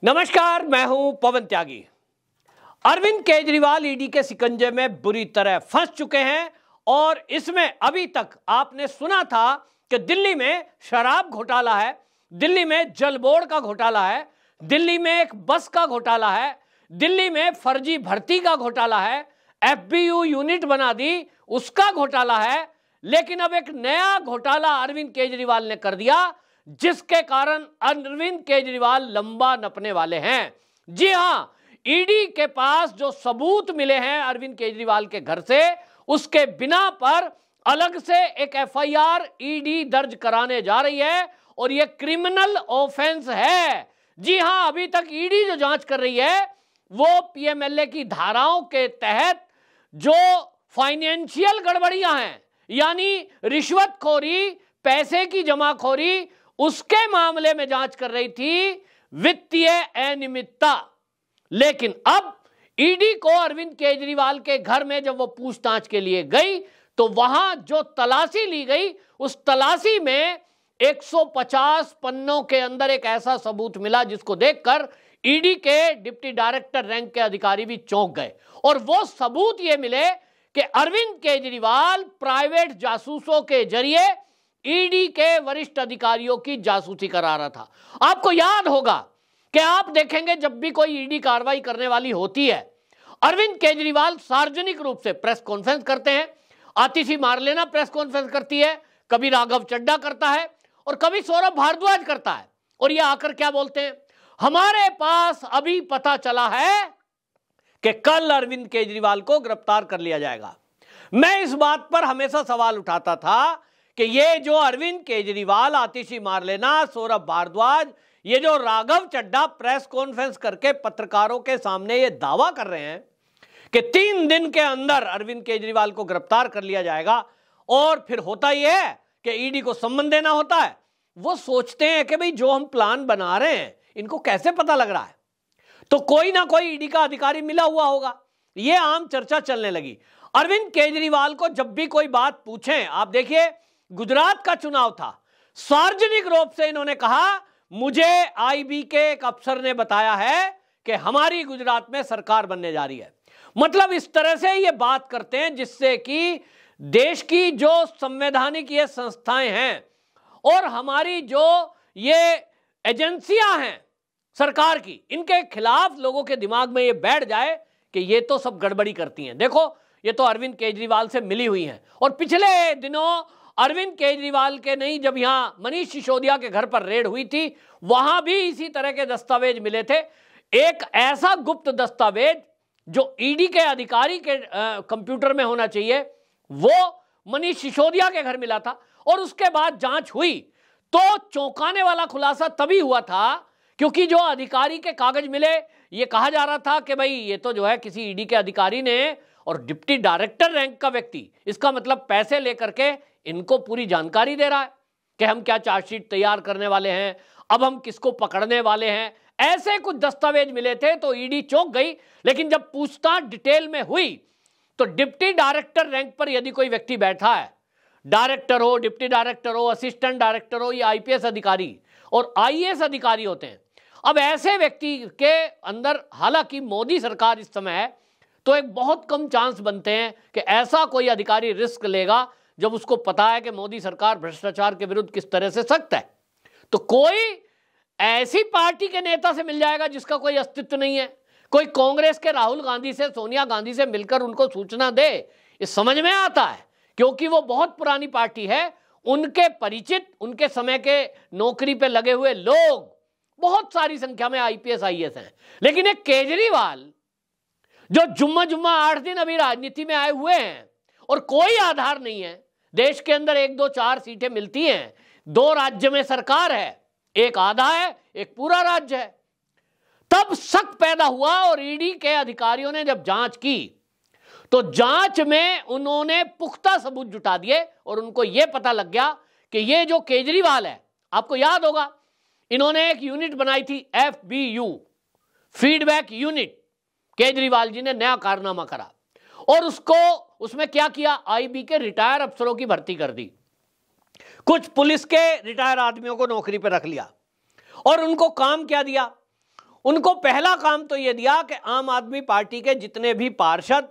नमस्कार, मैं हूं पवन त्यागी। अरविंद केजरीवाल ईडी के शिकंजे में बुरी तरह फंस चुके हैं और इसमें अभी तक आपने सुना था कि दिल्ली में शराब घोटाला है, दिल्ली में जल बोर्ड का घोटाला है, दिल्ली में एक बस का घोटाला है, दिल्ली में फर्जी भर्ती का घोटाला है, एफबीयू यूनिट बना दी उसका घोटाला है। लेकिन अब एक नया घोटाला अरविंद केजरीवाल ने कर दिया जिसके कारण अरविंद केजरीवाल लंबा नपने वाले हैं। जी हां, ईडी के पास जो सबूत मिले हैं अरविंद केजरीवाल के घर से, उसके बिना पर अलग से एक एफआईआर ईडी दर्ज कराने जा रही है और यह क्रिमिनल ऑफेंस है। जी हां, अभी तक ईडी जो जांच कर रही है वो पीएमएलए की धाराओं के तहत जो फाइनेंशियल गड़बड़ियां हैं, यानी रिश्वतखोरी, पैसे की जमाखोरी, उसके मामले में जांच कर रही थी, वित्तीय अनियमितता। लेकिन अब ईडी को अरविंद केजरीवाल के घर में जब वो पूछताछ के लिए गई तो वहां जो तलाशी ली गई, उस तलाशी में 150 पन्नों के अंदर एक ऐसा सबूत मिला जिसको देखकर ईडी के डिप्टी डायरेक्टर रैंक के अधिकारी भी चौंक गए। और वो सबूत ये मिले कि अरविंद केजरीवाल प्राइवेट जासूसों के जरिए ईडी के वरिष्ठ अधिकारियों की जासूसी करा रहा था। आपको याद होगा कि आप देखेंगे जब भी कोई ईडी कार्रवाई करने वाली होती है, अरविंद केजरीवाल सार्वजनिक रूप से प्रेस कॉन्फ्रेंस करते हैं। आतिशी मारलेना प्रेस कॉन्फ्रेंस करती है, कभी राघव चड्ढा करता है और कभी सौरभ भारद्वाज करता है। और ये आकर क्या बोलते हैं, हमारे पास अभी पता चला है कि कल अरविंद केजरीवाल को गिरफ्तार कर लिया जाएगा। मैं इस बात पर हमेशा सवाल उठाता था कि ये जो अरविंद केजरीवाल, आतिशी मारलेना, सौरभ भारद्वाज, ये जो राघव चड्ढा प्रेस कॉन्फ्रेंस करके पत्रकारों के सामने ये दावा कर रहे हैं कि 3 दिन के अंदर अरविंद केजरीवाल को गिरफ्तार कर लिया जाएगा और फिर होता ही है कि ईडी को सम्मन देना होता है। वो सोचते हैं कि भाई जो हम प्लान बना रहे हैं इनको कैसे पता लग रहा है, तो कोई ना कोई ईडी का अधिकारी मिला हुआ होगा। ये आम चर्चा चलने लगी। अरविंद केजरीवाल को जब भी कोई बात पूछें, आप देखिए गुजरात का चुनाव था, सार्वजनिक रूप से इन्होंने कहा मुझे आईबी के एक अफसर ने बताया है कि हमारी गुजरात में सरकार बनने जा रही है। मतलब इस तरह से ये बात करते हैं जिससे कि देश की जो संवैधानिक ये संस्थाएं हैं और हमारी जो ये एजेंसियां हैं सरकार की, इनके खिलाफ लोगों के दिमाग में ये बैठ जाए कि ये तो सब गड़बड़ी करती हैं। देखो, ये तो अरविंद केजरीवाल से मिली हुई हैं। और पिछले दिनों अरविंद केजरीवाल के नहीं, जब यहां मनीष सिसोदिया के घर पर रेड हुई थी, वहां भी इसी तरह के दस्तावेज मिले थे। एक ऐसा गुप्त दस्तावेज जो ईडी के अधिकारी के कंप्यूटर में होना चाहिए, वो मनीष सिसोदिया के घर मिला था। और उसके बाद जांच हुई तो चौंकाने वाला खुलासा तभी हुआ था क्योंकि जो अधिकारी के कागज मिले, ये कहा जा रहा था कि भाई ये तो जो है किसी ईडी के अधिकारी ने, और डिप्टी डायरेक्टर रैंक का व्यक्ति, इसका मतलब पैसे लेकर के इनको पूरी जानकारी दे रहा है कि हम क्या चार्जशीट तैयार करने वाले हैं, अब हम किसको पकड़ने वाले हैं। ऐसे कुछ दस्तावेज मिले थे तो ईडी चौंक गई। लेकिन जब पूछताछ डिटेल में हुई तो डिप्टी डायरेक्टर रैंक पर यदि कोई व्यक्ति बैठा है, डायरेक्टर हो, डिप्टी डायरेक्टर हो, असिस्टेंट डायरेक्टर हो, या आईपीएस अधिकारी और आईएएस अधिकारी होते हैं, अब ऐसे व्यक्ति के अंदर, हालांकि मोदी सरकार इस समय है तो एक बहुत कम चांस बनते हैं कि ऐसा कोई अधिकारी रिस्क लेगा जब उसको पता है कि मोदी सरकार भ्रष्टाचार के विरुद्ध किस तरह से सख्त है। तो कोई ऐसी पार्टी के नेता से मिल जाएगा जिसका कोई अस्तित्व नहीं है, कोई कांग्रेस के राहुल गांधी से, सोनिया गांधी से मिलकर उनको सूचना दे, ये समझ में आता है क्योंकि वो बहुत पुरानी पार्टी है। उनके परिचित, उनके समय के नौकरी पे लगे हुए लोग बहुत सारी संख्या में आईपीएस आईएएस हैं। लेकिन एक केजरीवाल जो जुम्मा 8 दिन अभी राजनीति में आए हुए हैं और कोई आधार नहीं है, देश के अंदर 1, 2, 4 सीटें मिलती हैं, 2 राज्य में सरकार है, एक आधा है, एक पूरा राज्य है, तब शक पैदा हुआ। और ईडी के अधिकारियों ने जब जांच की तो जांच में उन्होंने पुख्ता सबूत जुटा दिए और उनको यह पता लग गया कि ये जो केजरीवाल है, आपको याद होगा इन्होंने एक यूनिट बनाई थी एफबीयू, फीडबैक यूनिट। केजरीवाल जी ने नया कारनामा करा और उसमें क्या किया, आईबी के रिटायर अफसरों की भर्ती कर दी, कुछ पुलिस के रिटायर आदमियों को नौकरी पर रख लिया और उनको काम क्या दिया, उनको पहला काम तो यह दिया कि आम आदमी पार्टी के जितने भी पार्षद,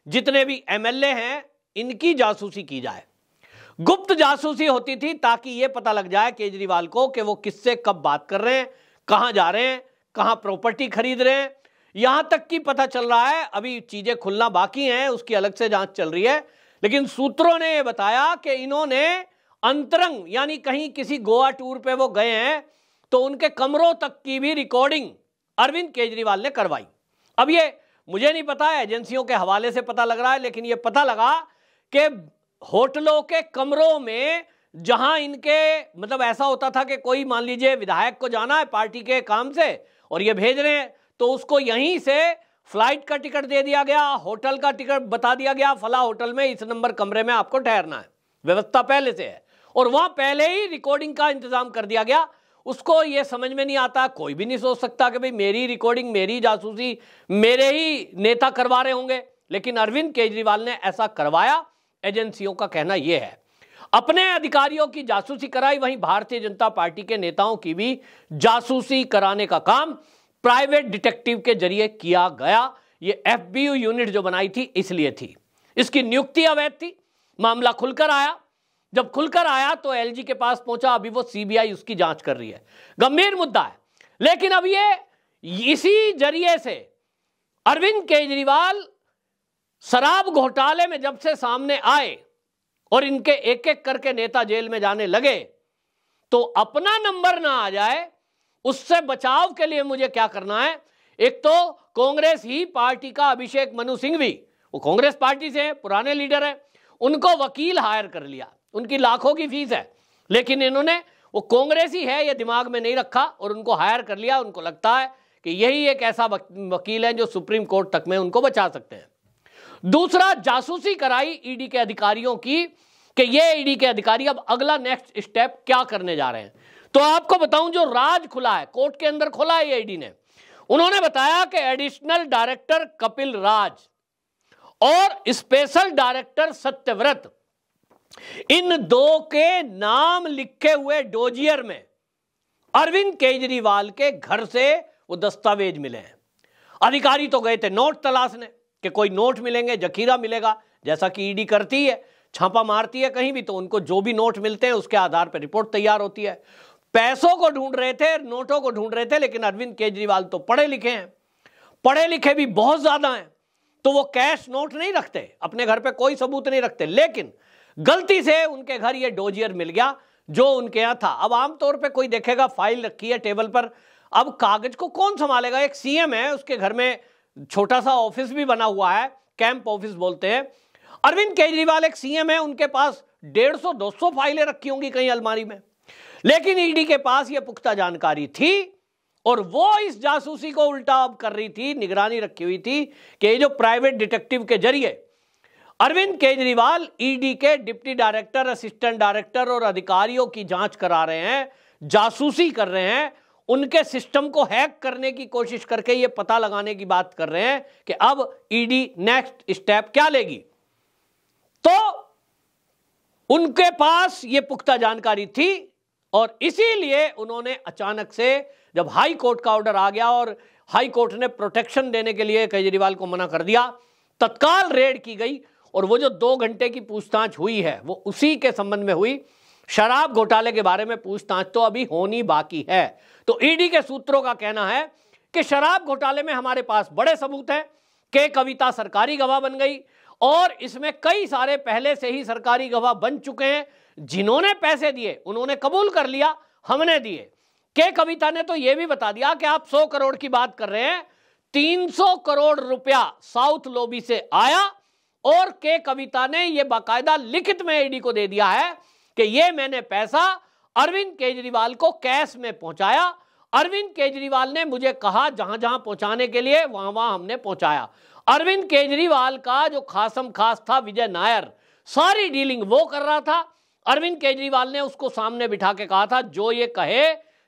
जितने भी एमएलए हैं, इनकी जासूसी की जाए। गुप्त जासूसी होती थी ताकि यह पता लग जाए केजरीवाल को कि वो किससे कब बात कर रहे हैं, कहां जा रहे हैं, कहां प्रॉपर्टी खरीद रहे हैं। यहां तक कि पता चल रहा है, अभी चीजें खुलना बाकी हैं, उसकी अलग से जांच चल रही है, लेकिन सूत्रों ने यह बताया कि इन्होंने अंतरंग यानी कहीं किसी गोवा टूर पे वो गए हैं तो उनके कमरों तक की भी रिकॉर्डिंग अरविंद केजरीवाल ने करवाई। अब ये मुझे नहीं पता है, एजेंसियों के हवाले से पता लग रहा है, लेकिन ये पता लगा कि होटलों के कमरों में जहां इनके मतलब ऐसा होता था कि कोई मान लीजिए विधायक को जाना है पार्टी के काम से और ये भेज रहे हैं, तो उसको यहीं से फ्लाइट का टिकट दे दिया गया, होटल का टिकट बता दिया गया, फला होटल में इस नंबर कमरे में आपको ठहरना है, व्यवस्था पहले से है, और वहां पहले ही रिकॉर्डिंग का इंतजाम कर दिया गया। उसको ये समझ में नहीं आता, कोई भी नहीं सोच सकता कि भाई मेरी रिकॉर्डिंग, मेरी जासूसी मेरे ही नेता करवा रहे होंगे, लेकिन अरविंद केजरीवाल ने ऐसा करवाया। एजेंसियों का कहना यह है, अपने अधिकारियों की जासूसी कराई, वहीं भारतीय जनता पार्टी के नेताओं की भी जासूसी कराने का काम प्राइवेट डिटेक्टिव के जरिए किया गया। ये एफबीयू यूनिट जो बनाई थी इसलिए थी, इसकी नियुक्ति अवैध थी। मामला खुलकर आया, जब खुलकर आया तो एलजी के पास पहुंचा, अभी वो सीबीआई उसकी जांच कर रही है, गंभीर मुद्दा है। लेकिन अब ये इसी जरिए से अरविंद केजरीवाल शराब घोटाले में जब से सामने आए और इनके एक एक करके नेता जेल में जाने लगे, तो अपना नंबर ना आ जाए उससे बचाव के लिए मुझे क्या करना है। एक तो कांग्रेस ही पार्टी का अभिषेक मनु सिंघवी, वो कांग्रेस पार्टी से है, पुराने लीडर है, उनको वकील हायर कर लिया, उनकी लाखों की फीस है, लेकिन इन्होंने वो कांग्रेस ही है ये दिमाग में नहीं रखा और उनको हायर कर लिया। उनको लगता है कि यही एक ऐसा वकील है जो सुप्रीम कोर्ट तक में उनको बचा सकते हैं। दूसरा, जासूसी कराई ईडी के अधिकारियों की कि ये ईडी के अधिकारी अब अगला नेक्स्ट स्टेप क्या करने जा रहे हैं। तो आपको बताऊं, जो राज खुला है, कोर्ट के अंदर खुला है ये ईडी ने, उन्होंने बताया कि एडिशनल डायरेक्टर कपिल राज और स्पेशल डायरेक्टर सत्यव्रत, इन दो के नाम लिखे हुए डोजियर में अरविंद केजरीवाल के घर से वो दस्तावेज मिले हैं। अधिकारी तो गए थे नोट तलाशने कि कोई नोट मिलेंगे, जखीरा मिलेगा, जैसा कि ईडी करती है, छापा मारती है कहीं भी तो उनको जो भी नोट मिलते हैं उसके आधार पर रिपोर्ट तैयार होती है। पैसों को ढूंढ रहे थे, नोटों को ढूंढ रहे थे, लेकिन अरविंद केजरीवाल तो पढ़े लिखे हैं, पढ़े लिखे भी बहुत ज्यादा हैं, तो वो कैश नोट नहीं रखते, अपने घर पे कोई सबूत नहीं रखते, लेकिन गलती से उनके घर ये डोजियर मिल गया जो उनके यहां था। अब आमतौर पे कोई देखेगा फाइल रखी है टेबल पर, अब कागज को कौन संभालेगा। एक सीएम है, उसके घर में छोटा सा ऑफिस भी बना हुआ है, कैंप ऑफिस बोलते हैं। अरविंद केजरीवाल एक सीएम है, उनके पास 150-200 फाइलें रखी होंगी कहीं अलमारी में, लेकिन ईडी के पास यह पुख्ता जानकारी थी और वो इस जासूसी को उल्टा अब कर रही थी, निगरानी रखी हुई थी कि ये जो प्राइवेट डिटेक्टिव के जरिए अरविंद केजरीवाल ईडी के डिप्टी डायरेक्टर, असिस्टेंट डायरेक्टर और अधिकारियों की जांच करा रहे हैं, जासूसी कर रहे हैं, उनके सिस्टम को हैक करने की कोशिश करके ये पता लगाने की बात कर रहे हैं कि अब ईडी नेक्स्ट स्टेप क्या लेगी। तो उनके पास ये पुख्ता जानकारी थी और इसीलिए उन्होंने अचानक से जब हाई कोर्ट का ऑर्डर आ गया और हाई कोर्ट ने प्रोटेक्शन देने के लिए केजरीवाल को मना कर दिया, तत्काल रेड की गई और वो जो 2 घंटे की पूछताछ हुई है वो उसी के संबंध में हुई। शराब घोटाले के बारे में पूछताछ तो अभी होनी बाकी है। तो ईडी के सूत्रों का कहना है कि शराब घोटाले में हमारे पास बड़े सबूत हैं कि कविता सरकारी गवाह बन गई और इसमें कई सारे पहले से ही सरकारी गवाह बन चुके हैं, जिन्होंने पैसे दिए उन्होंने कबूल कर लिया, हमने दिए। के कविता ने तो यह भी बता दिया कि आप 100 करोड़ की बात कर रहे हैं, 300 करोड़ रुपया साउथ लॉबी से आया और के कविता ने यह बाकायदा लिखित में ईडी को दे दिया है कि यह मैंने पैसा अरविंद केजरीवाल को कैश में पहुंचाया। अरविंद केजरीवाल ने मुझे कहा जहां जहां पहुंचाने के लिए वहां वहां हमने पहुंचाया। अरविंद केजरीवाल का जो खासम खास था विजय नायर, सारी डीलिंग वो कर रहा था। अरविंद केजरीवाल ने उसको सामने बिठा के कहा था जो ये कहे,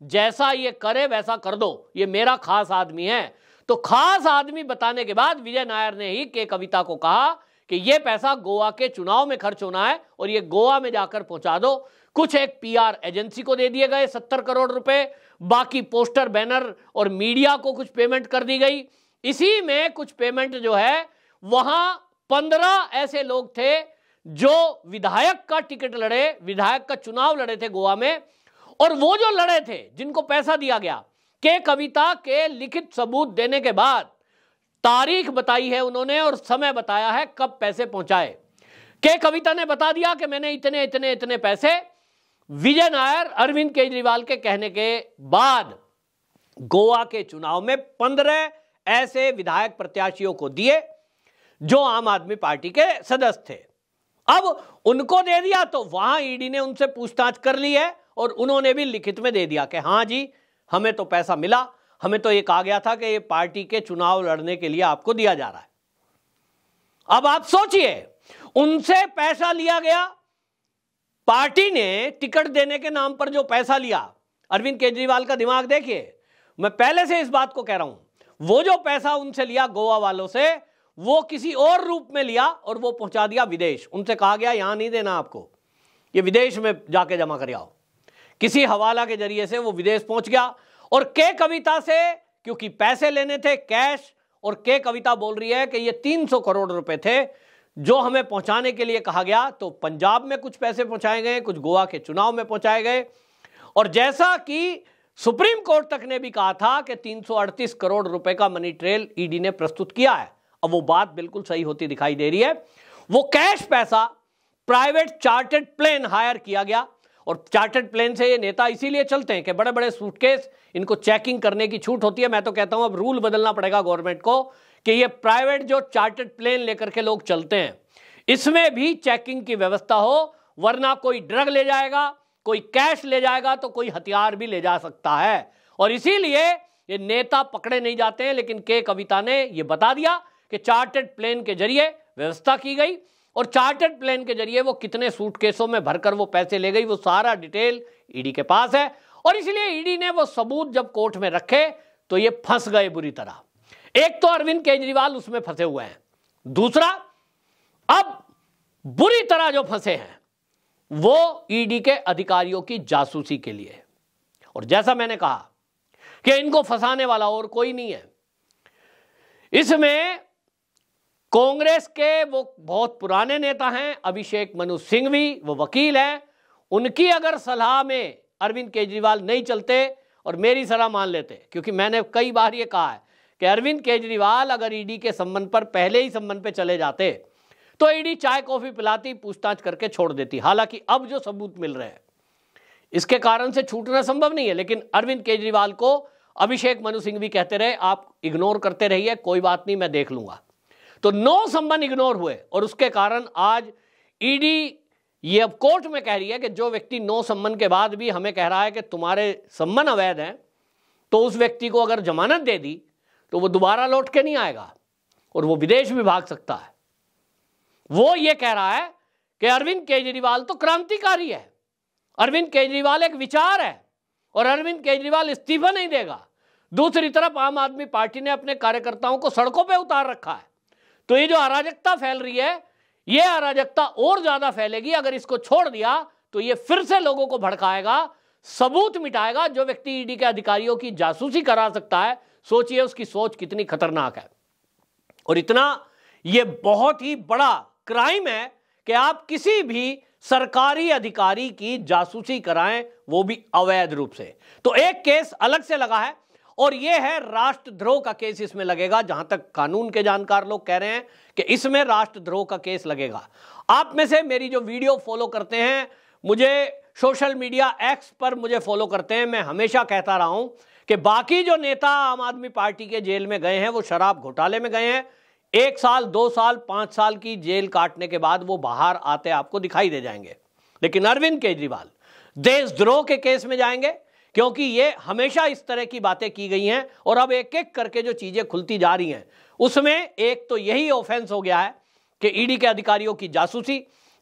जैसा ये करे वैसा कर दो, ये मेरा खास आदमी है। तो खास आदमी बताने के बाद विजय नायर ने ही के कविता को कहा कि ये पैसा गोवा के चुनाव में खर्च होना है और ये गोवा में जाकर पहुंचा दो। कुछ एक पीआर एजेंसी को दे दिए गए 70 करोड़ रुपए, बाकी पोस्टर बैनर और मीडिया को कुछ पेमेंट कर दी गई। इसी में कुछ पेमेंट जो है, वहां 15 ऐसे लोग थे जो विधायक का टिकट लड़े, विधायक का चुनाव लड़े थे गोवा में, और वो जो लड़े थे जिनको पैसा दिया गया, के कविता के लिखित सबूत देने के बाद तारीख बताई है उन्होंने और समय बताया है कब पैसे पहुंचाए। के कविता ने बता दिया कि मैंने इतने इतने इतने पैसे विजय नायर, अरविंद केजरीवाल के कहने के बाद गोवा के चुनाव में 15 ऐसे विधायक प्रत्याशियों को दिए जो आम आदमी पार्टी के सदस्य थे। अब उनको दे दिया तो वहां ईडी ने उनसे पूछताछ कर ली है और उन्होंने भी लिखित में दे दिया कि हाँ जी, हमें तो पैसा मिला, हमें तो ये कहा गया था कि ये पार्टी के चुनाव लड़ने के लिए आपको दिया जा रहा है। अब आप सोचिए, उनसे पैसा लिया गया, पार्टी ने टिकट देने के नाम पर जो पैसा लिया, अरविंद केजरीवाल का दिमाग देखिए। मैं पहले से इस बात को कह रहा हूं, वो जो पैसा उनसे लिया गोवा वालों से, वो किसी और रूप में लिया और वो पहुंचा दिया विदेश। उनसे कहा गया यहां नहीं देना आपको, ये विदेश में जाके जमा कर आओ। किसी हवाला के जरिए से वो विदेश पहुंच गया और के कविता से, क्योंकि पैसे लेने थे कैश, और के कविता बोल रही है कि ये 300 करोड़ रुपए थे जो हमें पहुंचाने के लिए कहा गया। तो पंजाब में कुछ पैसे पहुंचाए गए, कुछ गोवा के चुनाव में पहुंचाए गए, और जैसा कि सुप्रीम कोर्ट तक ने भी कहा था कि 338 करोड़ रुपए का मनी ट्रेल ईडी ने प्रस्तुत किया है। अब वो बात बिल्कुल सही होती दिखाई दे रही है। वो कैश पैसा प्राइवेट चार्टर्ड प्लेन हायर किया गया, और चार्टर्ड प्लेन से ये नेता इसीलिए चलते हैं कि बड़े बड़े सूटकेस, इनको चेकिंग करने की छूट होती है। मैं तो कहता हूं अब रूल बदलना पड़ेगा गवर्नमेंट को कि ये प्राइवेट जो चार्टर्ड प्लेन लेकर के लोग चलते हैं, इसमें भी चेकिंग की व्यवस्था हो, वरना कोई ड्रग ले जाएगा, कोई कैश ले जाएगा, तो कोई हथियार भी ले जा सकता है। और इसीलिए ये नेता पकड़े नहीं जाते हैं। लेकिन के कविता ने ये बता दिया कि चार्टर्ड प्लेन के जरिए व्यवस्था की गई, और चार्टर्ड प्लेन के जरिए वो कितने सूटकेसों में भरकर वो पैसे ले गई, वो सारा डिटेल ईडी के पास है। और इसलिए ईडी ने वो सबूत जब कोर्ट में रखे तो ये फंस गए बुरी तरह। एक तो अरविंद केजरीवाल उसमें फंसे हुए हैं, दूसरा अब बुरी तरह जो फंसे हैं वो ईडी के अधिकारियों की जासूसी के लिए। और जैसा मैंने कहा कि इनको फंसाने वाला और कोई नहीं है। इसमें कांग्रेस के वो बहुत पुराने नेता हैं, अभिषेक मनु सिंघवी, वो वकील हैं, उनकी अगर सलाह में अरविंद केजरीवाल नहीं चलते और मेरी सलाह मान लेते, क्योंकि मैंने कई बार ये कहा है कि अरविंद केजरीवाल अगर ईडी के संबंध पर पहले ही संबंध पे चले जाते तो ईडी चाय कॉफी पिलाती, पूछताछ करके छोड़ देती। हालांकि अब जो सबूत मिल रहे हैं इसके कारण से छूटना संभव नहीं है, लेकिन अरविंद केजरीवाल को अभिषेक मनु सिंघवी कहते रहे आप इग्नोर करते रहिए, कोई बात नहीं, मैं देख लूंगा। तो 9 संबंध इग्नोर हुए और उसके कारण आज ईडी ये अब कोर्ट में कह रही है कि जो व्यक्ति 9 संबंध के बाद भी हमें कह रहा है कि तुम्हारे संबंध अवैध हैं, तो उस व्यक्ति को अगर जमानत दे दी तो वो दोबारा लौट के नहीं आएगा और वो विदेश भी भाग सकता है। वो ये कह रहा है कि अरविंद केजरीवाल तो क्रांतिकारी है, अरविंद केजरीवाल एक विचार है और अरविंद केजरीवाल इस्तीफा नहीं देगा। दूसरी तरफ आम आदमी पार्टी ने अपने कार्यकर्ताओं को सड़कों पे उतार रखा है। तो ये जो अराजकता फैल रही है, ये अराजकता और ज्यादा फैलेगी। अगर इसको छोड़ दिया तो ये फिर से लोगों को भड़काएगा, सबूत मिटाएगा। जो व्यक्ति ईडी के अधिकारियों की जासूसी करा सकता है, सोचिए उसकी सोच कितनी खतरनाक है। और इतना ये बहुत ही बड़ा क्राइम है कि आप किसी भी सरकारी अधिकारी की जासूसी कराएं, वो भी अवैध रूप से। तो एक केस अलग से लगा है और यह है राष्ट्रद्रोह का केस इसमें लगेगा। जहां तक कानून के जानकार लोग कह रहे हैं कि इसमें राष्ट्रद्रोह का केस लगेगा। आप में से मेरी जो वीडियो फॉलो करते हैं, मुझे सोशल मीडिया एक्स पर मुझे फॉलो करते हैं, मैं हमेशा कहता रहा हूं कि बाकी जो नेता आम आदमी पार्टी के जेल में गए हैं वो शराब घोटाले में गए हैं। 1 साल 2 साल 5 साल की जेल काटने के बाद वो बाहर आते आपको दिखाई दे जाएंगे। लेकिन अरविंद केजरीवाल देशद्रोह के केस में जाएंगे, क्योंकि ये हमेशा इस तरह की बातें की गई हैं और अब एक एक करके जो चीजें खुलती जा रही हैं, उसमें एक तो यही ऑफेंस हो गया है कि ईडी के अधिकारियों की जासूसी,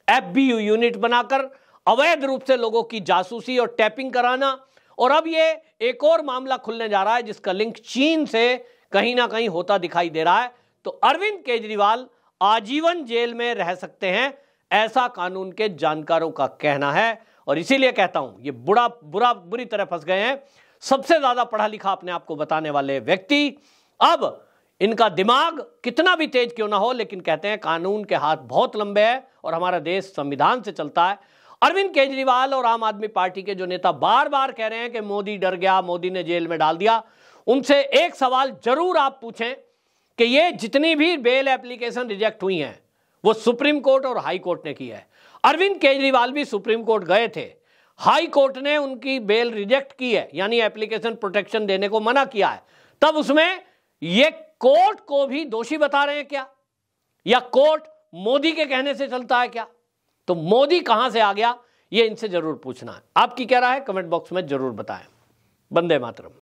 एफबीयू यूनिट बनाकर अवैध रूप से लोगों की जासूसी और टैपिंग कराना। और अब ये एक और मामला खुलने जा रहा है जिसका लिंक चीन से कहीं ना कहीं होता दिखाई दे रहा है। तो अरविंद केजरीवाल आजीवन जेल में रह सकते हैं, ऐसा कानून के जानकारों का कहना है। और इसीलिए कहता हूं ये बुरी तरह फंस गए हैं। सबसे ज्यादा पढ़ा लिखा अपने आप को बताने वाले व्यक्ति, अब इनका दिमाग कितना भी तेज क्यों ना हो, लेकिन कहते हैं कानून के हाथ बहुत लंबे हैं और हमारा देश संविधान से चलता है। अरविंद केजरीवाल और आम आदमी पार्टी के जो नेता बार बार कह रहे हैं कि मोदी डर गया, मोदी ने जेल में डाल दिया, उनसे एक सवाल जरूर आप पूछें कि ये जितनी भी बेल एप्लीकेशन रिजेक्ट हुई हैं वो सुप्रीम कोर्ट और हाई कोर्ट ने की है। अरविंद केजरीवाल भी सुप्रीम कोर्ट गए थे, हाई कोर्ट ने उनकी बेल रिजेक्ट की है, यानी एप्लीकेशन प्रोटेक्शन देने को मना किया है। तब उसमें ये कोर्ट को भी दोषी बता रहे हैं क्या, या कोर्ट मोदी के कहने से चलता है क्या? तो मोदी कहां से आ गया, ये इनसे जरूर पूछना है। आपकी क्या राय है, कमेंट बॉक्स में जरूर बताएं। वंदे मातरम।